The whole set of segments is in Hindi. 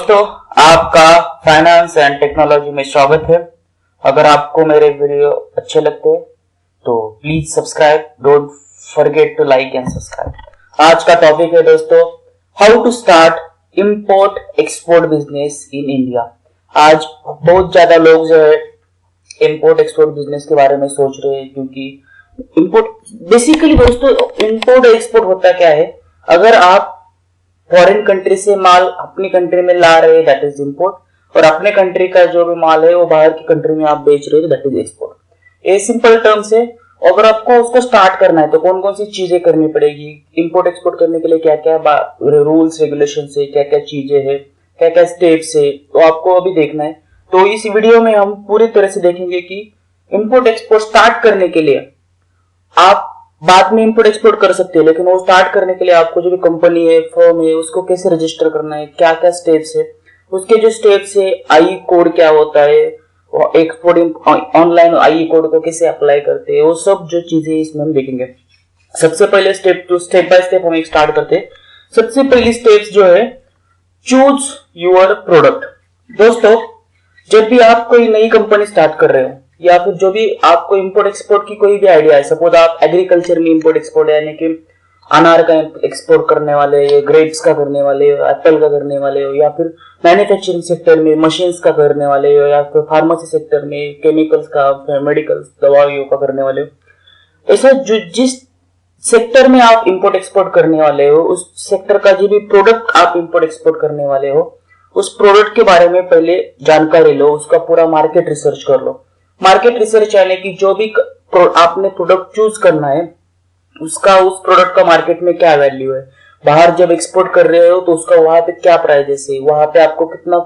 दोस्तों, आपका फाइनेंस एंड टेक्नोलॉजी में स्वागत है। अगर आपको मेरे वीडियो अच्छे लगते हैं तो please subscribe, don't forget to like and subscribe. आज का टॉपिक है दोस्तों, how to start import export business in India. आज बहुत ज्यादा लोग जो है इंपोर्ट एक्सपोर्ट बिजनेस के बारे में सोच रहे हैं, क्योंकि इंपोर्ट बेसिकली दोस्तों इंपोर्ट एक्सपोर्ट होता क्या है। अगर आप फॉरेन कंट्री से माल अपनी कंट्री में ला रहे हैं दैट इज इंपोर्ट, और अपने कंट्री का जो भी माल है वो बाहर की कंट्री में आप बेच रहे हो दैट इज एक्सपोर्ट। ये सिंपल टर्म्स है। अगर आपको उसको स्टार्ट करना है तो कौन कौन सी चीजें करनी पड़ेगी, इंपोर्ट एक्सपोर्ट करने के लिए क्या क्या रूल्स रेगुलेशन है, क्या क्या चीजें है, क्या क्या स्टेप्स है, तो आपको अभी देखना है। तो इस वीडियो में हम पूरी तरह से देखेंगे कि इंपोर्ट एक्सपोर्ट स्टार्ट करने के लिए आप बाद में इंपोर्ट एक्सपोर्ट कर सकते हैं, लेकिन वो स्टार्ट करने के लिए आपको जो भी कंपनी है, फर्म है, उसको कैसे रजिस्टर करना है, क्या क्या स्टेप्स है, उसके जो स्टेप्स है, आई कोड क्या होता है, एक्सपोर्ट ऑनलाइन आई कोड को कैसे अप्लाई करते हैं, वो सब जो चीजें इसमें हम देखेंगे। सबसे पहले स्टेप बाय स्टेप हम एक स्टार्ट करते हैं। सबसे पहली स्टेप्स जो है, चूज योर प्रोडक्ट। दोस्तों, जब भी आप कोई नई कंपनी स्टार्ट कर रहे हो या फिर जो भी आपको इंपोर्ट एक्सपोर्ट की कोई भी आइडिया है, सपोज आप एग्रीकल्चर में इंपोर्ट एक्सपोर्ट यानी कि अनार का एक्सपोर्ट करने वाले हो, ग्रेप्स का करने वाले हो, एप्पल का करने वाले हो, या फिर मैन्युफैक्चरिंग सेक्टर में मशीन्स का करने वाले हो, या फिर फार्मेसी सेक्टर में केमिकल्स का, मेडिकल दवाइयों का करने वाले हो, ऐसा जो जिस सेक्टर में आप इंपोर्ट एक्सपोर्ट करने वाले हो उस सेक्टर का जो भी प्रोडक्ट आप इंपोर्ट एक्सपोर्ट करने वाले हो उस प्रोडक्ट के बारे में पहले जानकारी लो, उसका पूरा मार्केट रिसर्च कर लो। मार्केट रिसर्च यानी कि जो भी आपने प्रोडक्ट चूज करना है उसका, उस प्रोडक्ट का मार्केट में क्या वैल्यू है, बाहर जब एक्सपोर्ट कर रहे हो तो उसका वहां पे क्या प्राइजेस है, वहां पे आपको कितना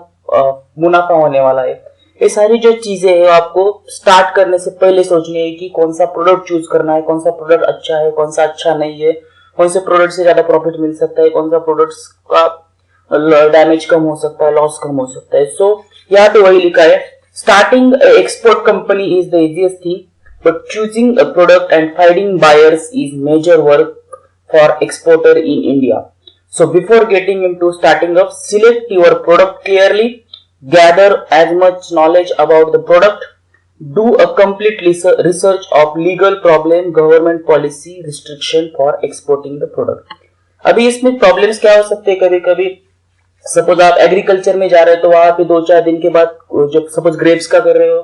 मुनाफा होने वाला है। ये सारी जो चीजें है आपको स्टार्ट करने से पहले सोचनी है कि कौन सा प्रोडक्ट चूज करना है, कौन सा प्रोडक्ट अच्छा है, कौन सा अच्छा नहीं है, कौन से प्रोडक्ट से ज्यादा प्रॉफिट मिल सकता है, कौन सा प्रोडक्ट का डैमेज कम हो सकता है, लॉस कम हो सकता है। सो यहाँ पे वही लिखा है, starting an export company is the easiest thing, but choosing a product and finding buyers is major work for exporter in India. So before getting into starting up, select your product clearly, gather as much knowledge about the product, do a complete research of legal problem, government policy, restriction for exporting the product. अभी इसमें प्रॉब्लम्स क्या हो सकते हैं, कभी कभी सपोज आप एग्रीकल्चर में जा रहे हो तो वहां पे 2-4 दिन के बाद, जब सपोज ग्रेप्स का कर रहे हो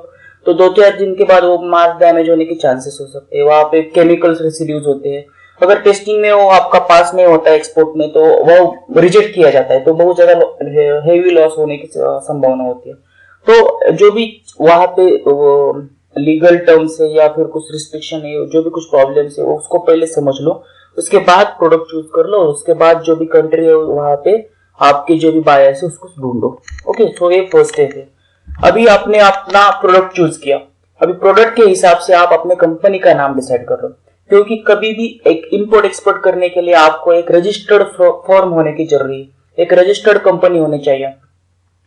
तो 2-4 दिन के बाद वो माल डैमेज होने के चांसेस हो सकते हैं, वहां पे केमिकल्स रेसिड्यूज होते हैं। अगर टेस्टिंग में वो आपका पास नहीं होता है एक्सपोर्ट में तो वो रिजेक्ट किया जाता है, तो बहुत ज्यादा हेवी लॉस होने की संभावना होती है। तो जो भी वहां पे लीगल टर्म्स है या फिर कुछ रिस्ट्रिक्शन है, जो भी कुछ प्रॉब्लम्स है उसको पहले समझ लो, उसके बाद प्रोडक्ट चूज कर लो, उसके बाद जो भी कंट्री है वहां पे आपके जो भी बायर्स है उसको ढूंढो। ओके, तो ये फर्स्ट स्टेप है। अभी आपने अपना प्रोडक्ट चूज किया, अभी प्रोडक्ट के हिसाब से आप अपने कंपनी का नाम डिसाइड कर लो, क्योंकि कभी भी एक इंपोर्ट एक्सपोर्ट करने के लिए आपको एक रजिस्टर्ड फर्म होने की जरूरी है, एक रजिस्टर्ड कंपनी होनी चाहिए।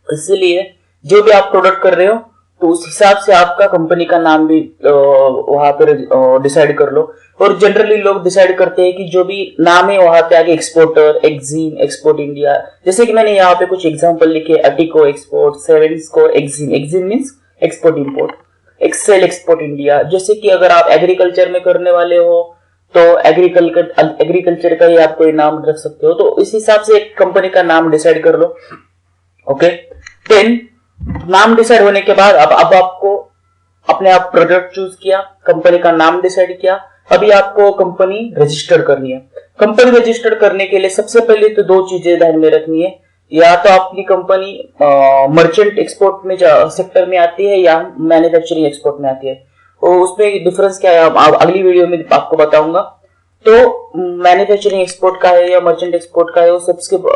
इसलिए जो भी आप प्रोडक्ट कर रहे हो तो उस हिसाब से आपका कंपनी का नाम भी वहां पे डिसाइड कर लो। और जनरली लोग डिसाइड करते हैं कि जो भी नाम है वहां पे आगे एक्सपोर्टर, एक्जिम, एक्सपोर्ट इंडिया, जैसे कि मैंने यहाँ पे कुछ एग्जांपल लिखे, एटिको एक्सपोर्ट, सेवेंस्को exim, exim means export import, excel export India. जैसे कि अगर आप एग्रीकल्चर में करने वाले हो तो एग्रीकल्चर का ही आप कोई नाम रख सकते हो। तो इस हिसाब से एक कंपनी का नाम डिसाइड कर लो। ओके, देन नाम डिसाइड होने के बाद अब आपको अपने आप प्रोडक्ट चूज किया, कंपनी का नाम डिसाइड किया, अभी आपको कंपनी रजिस्टर करनी है। कंपनी रजिस्टर करने के लिए सबसे पहले तो 2 चीजें ध्यान में रखनी है, या तो आपकी कंपनी मर्चेंट एक्सपोर्ट में सेक्टर में आती है या मैन्युफैक्चरिंग एक्सपोर्ट में आती है। तो उसमें डिफरेंस क्या है अगली वीडियो में आपको बताऊंगा। तो मैन्युफैक्चरिंग एक्सपोर्ट का है या मर्चेंट एक्सपोर्ट का है, वो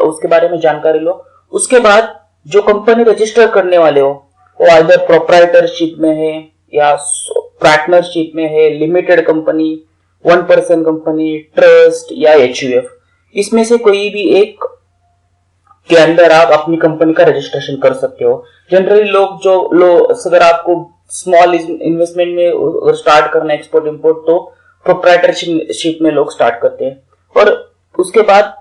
उसके बारे में जानकारी लो। उसके बाद जो कंपनी रजिस्टर करने वाले हो वो आइदर प्रोप्राइटरशिप में है या पार्टनरशिप में है, limited company, 1 person company, trust या एचयूएफ, इसमें से कोई भी एक के अंदर आप अपनी कंपनी का रजिस्ट्रेशन कर सकते हो। जनरली अगर आपको स्मॉल इन्वेस्टमेंट में अगर स्टार्ट करना है एक्सपोर्ट इंपोर्ट तो प्रोप्राइटरशिप में लोग स्टार्ट करते हैं। और उसके बाद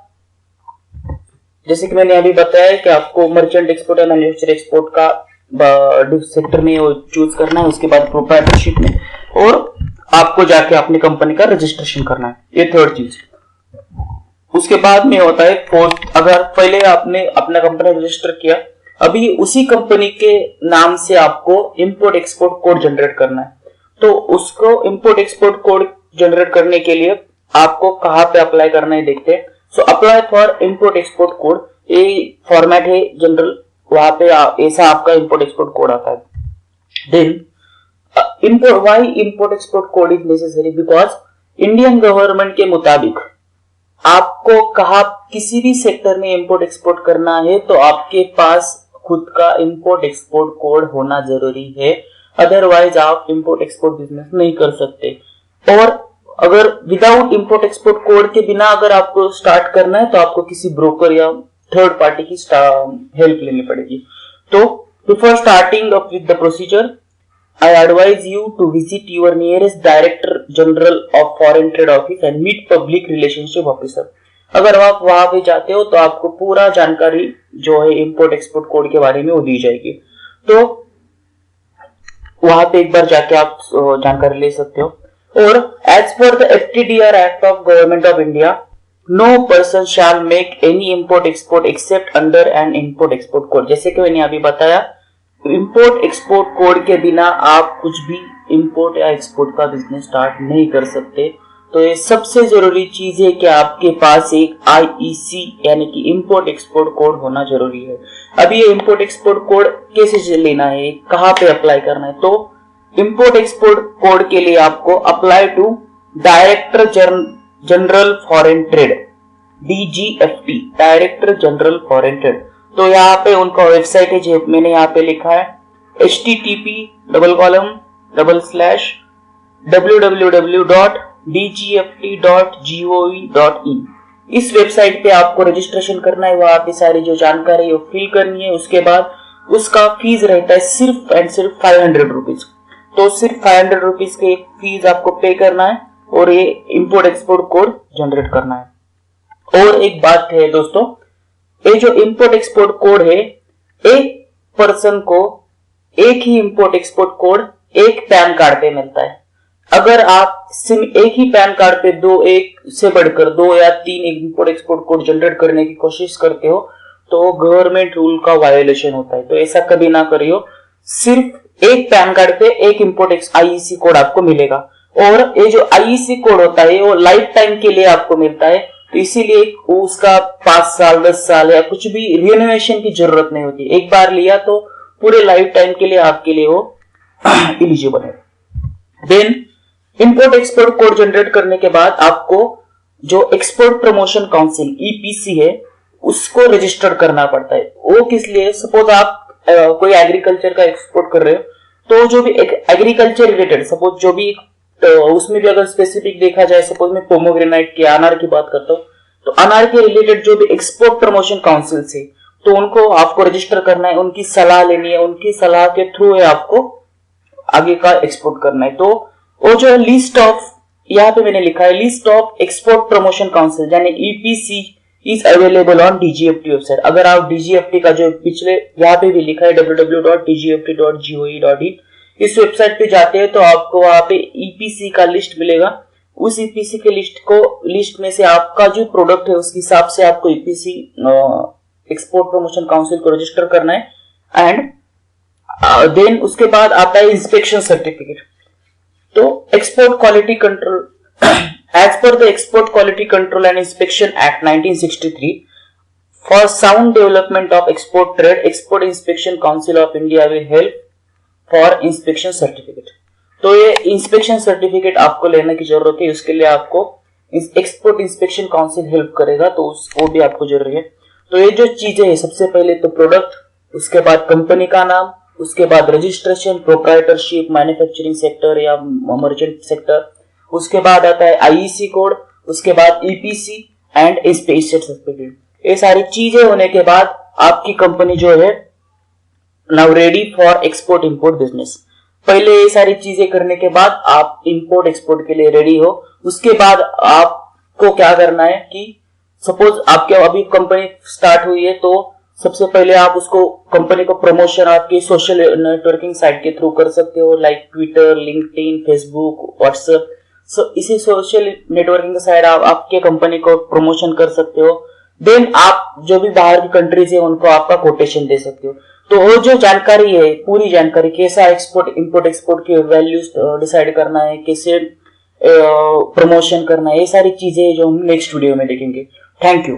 जैसे कि मैंने अभी बताया कि आपको मर्चेंट एक्सपोर्ट या मैन्युफैक्चर एक्सपोर्ट का सेक्टर में चूज करना है, उसके बाद प्रोप्राइटरशिप में, और आपको जाके अपनी कंपनी का रजिस्ट्रेशन करना है। ये थर्ड चीज। उसके बाद में होता है फोर्थ, अगर पहले आपने अपना कंपनी रजिस्टर किया, अभी उसी कंपनी के नाम से आपको इंपोर्ट एक्सपोर्ट कोड जनरेट करना है। तो उसको इंपोर्ट एक्सपोर्ट कोड जनरेट करने के लिए आपको कहां पे अप्लाई करना है देखते हैं। So apply for import export code, ये फॉर्मेट है जनरल, वहां पे ऐसा आपका इंपोर्ट एक्सपोर्ट कोड आता है। Then import, why import export code is necessary? Because Indian government के मुताबिक आपको कहा किसी भी सेक्टर में इंपोर्ट एक्सपोर्ट करना है तो आपके पास खुद का इंपोर्ट एक्सपोर्ट कोड होना जरूरी है, अदरवाइज आप इंपोर्ट एक्सपोर्ट बिजनेस नहीं कर सकते। और अगर विदाउट इंपोर्ट एक्सपोर्ट कोड के बिना अगर आपको स्टार्ट करना है तो आपको किसी ब्रोकर या थर्ड पार्टी की हेल्प लेनी पड़ेगी। तो before starting up with the procedure, I advise you to visit your nearest Director General of Foreign Trade Office and meet Public Relationship Officer। अगर आप वहां पे जाते हो तो आपको पूरा जानकारी जो है इंपोर्ट एक्सपोर्ट कोड के बारे में वो दी जाएगी। तो वहां पे एक बार जाके आप जानकारी ले सकते हो। और as per the FTDR Act of Government of India, no person shall make any import export except under an import export code। जैसे कि मैंने अभी बताया, इंपोर्ट एक्सपोर्ट कोड के बिना आप कुछ भी इंपोर्ट या एक्सपोर्ट का बिजनेस स्टार्ट नहीं कर सकते। तो ये सबसे जरूरी चीज है कि आपके पास एक IEC यानी कि इंपोर्ट एक्सपोर्ट कोड होना जरूरी है। अभी ये इंपोर्ट एक्सपोर्ट कोड कैसे लेना है, कहां पे अप्लाई करना है? तो इंपोर्ट एक्सपोर्ट कोड के लिए आपको apply to director general foreign trade, DGFT, director general foreign trade. तो यहाँ पे उनका वेबसाइट है जो मैंने यहाँ पे लिखा है, http://www.dgft.gov.in। इस वेबसाइट पे आपको रजिस्ट्रेशन करना है, वहां पे सारी जो जानकारी है वो फिल करनी है। उसके बाद उसका फीस रहता है सिर्फ एंड सिर्फ 500 रुपीज। तो सिर्फ 500 रुपीज के फीस आपको पे करना है और ये इंपोर्ट एक्सपोर्ट कोड जनरेट करना है। और एक बात है दोस्तों, ये जो इंपोर्ट एक्सपोर्ट कोड है, एक पर्सन को एक ही इंपोर्ट एक्सपोर्ट कोड एक पैन कार्ड पे मिलता है। अगर आप सिम एक ही पैन कार्ड पे एक से बढ़कर 2 या 3 इंपोर्ट एक्सपोर्ट कोड जनरेट करने की कोशिश करते हो तो गवर्नमेंट रूल का वायोलेशन होता है। तो ऐसा कभी ना करियो, सिर्फ एक पैन कार्ड पे एक इंपोर्ट IEC कोड आपको मिलेगा। और ये जो IEC कोड होता है वो लाइफ टाइम के लिए आपको मिलता है। तो इसीलिए उसका 5 साल 10 साल या कुछ भी रिनोवेशन की जरूरत नहीं होती। एक बार लिया तो पूरे लाइफ टाइम के लिए आपके लिए वो एलिजिबल है। Then import export code generate करने के बाद आपको जो एक्सपोर्ट प्रमोशन काउंसिल EPC है उसको रजिस्टर करना पड़ता है। वो किस लिए? सपोज आप कोई एग्रीकल्चर का एक्सपोर्ट कर रहे हो तो जो भी एग्रीकल्चर रिलेटेड, सपोज जो भी तो उसमें भी अगर स्पेसिफिक देखा जाए, सपोज मैं पोमोग्रेनाइट की, अनार की बात करता हूँ, तो अनार के रिलेटेड जो भी एक्सपोर्ट प्रमोशन काउंसिल से, तो उनको आपको रजिस्टर करना है, उनकी सलाह लेनी है, उनकी सलाह के थ्रू है आपको आगे का एक्सपोर्ट करना है। तो वो जो लिस्ट ऑफ, यहाँ पे मैंने लिखा है list of export promotion council यानी EPC is available on DGFT website. अगर आप DGFT का जो पिछले यहाँ पे भी लिखा है www.dgft.gov.in, इस वेबसाइट पे जाते हैं तो आपको वहां पे EPC का लिस्ट मिलेगा। उस EPC के लिस्ट में से आपका जो प्रोडक्ट है उसके हिसाब से आपको EPC एक्सपोर्ट प्रमोशन काउंसिल को रजिस्टर करना है। एंड देन उसके बाद आता है इंस्पेक्शन सर्टिफिकेट। तो export quality control, as per the export quality control and inspection act 1963, for sound development of export trade, export inspection council of India will help for inspection certificate. तो ये इंस्पेक्शन सर्टिफिकेट आपको लेने की जरूरत है, उसके लिए आपको एक्सपोर्ट इंस्पेक्शन काउंसिल हेल्प करेगा, तो वो भी आपको जरूरी है। तो ये जो चीजें है, सबसे पहले तो प्रोडक्ट, उसके बाद कंपनी का नाम, उसके बाद रजिस्ट्रेशन, प्रोप्राइटरशिप, मैन्युफैक्चरिंग सेक्टर या मर्चेंट सेक्टर, उसके बाद आता है IEC कोड, उसके बाद EPC एंड इंस्पेक्शन सर्टिफिकेट। ये सारी चीजें होने के बाद आपकी कंपनी जो है now ready for export import business. पहले ये सारी चीजें करने के बाद आप इंपोर्ट एक्सपोर्ट के लिए रेडी हो। उसके बाद आपको क्या करना है कि सपोज आपके अभी कंपनी स्टार्ट हुई है, तो सबसे पहले आप उसको कंपनी को प्रमोशन आपकी सोशल नेटवर्किंग साइट के थ्रू कर सकते हो, like Twitter, LinkedIn, Facebook, WhatsApp. इसी सोशल नेटवर्किंग साइट आप आपके कंपनी को प्रमोशन कर सकते हो। देन आप जो भी बाहर की कंट्रीज है उनको आपका कोटेशन दे सकते हो। तो वो जो जानकारी है, पूरी जानकारी, कैसा एक्सपोर्ट इंपोर्ट एक्सपोर्ट के वैल्यूज डिसाइड करना है, कैसे प्रमोशन करना है, ये सारी चीजें जो हम नेक्स्ट वीडियो में देखेंगे। Thank you.